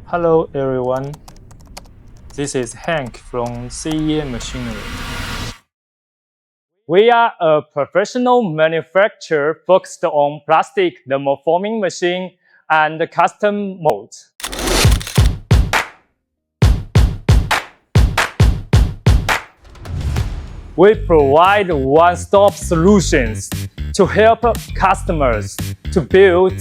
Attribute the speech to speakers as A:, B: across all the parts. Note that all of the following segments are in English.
A: Hello everyone, this is Hank from Sayeah Machinery. We are a professional manufacturer focused on plastic thermoforming machine and custom molds. We provide one-stop solutions to help customers to build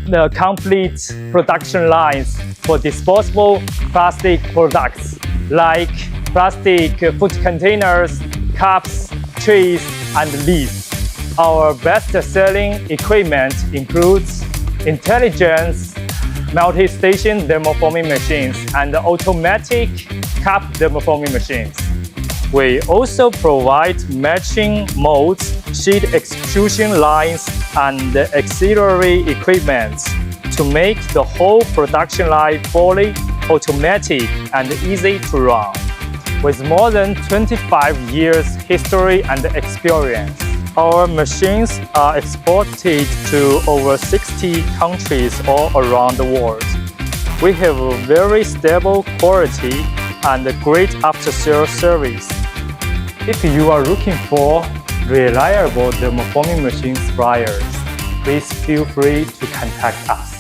A: the complete production lines for disposable plastic products like plastic food containers, cups, trays, and lids. Our best-selling equipment includes intelligent multi-station thermoforming machines and automatic cup thermoforming machines. We also provide matching molds, sheet extrusion lines, and auxiliary equipment to make the whole production line fully automatic and easy to run. With more than 25 years history and experience, our machines are exported to over 60 countries all around the world. We have a very stable quality and a great after-sales service. If you are looking for reliable thermoforming machine suppliers, please feel free to contact us.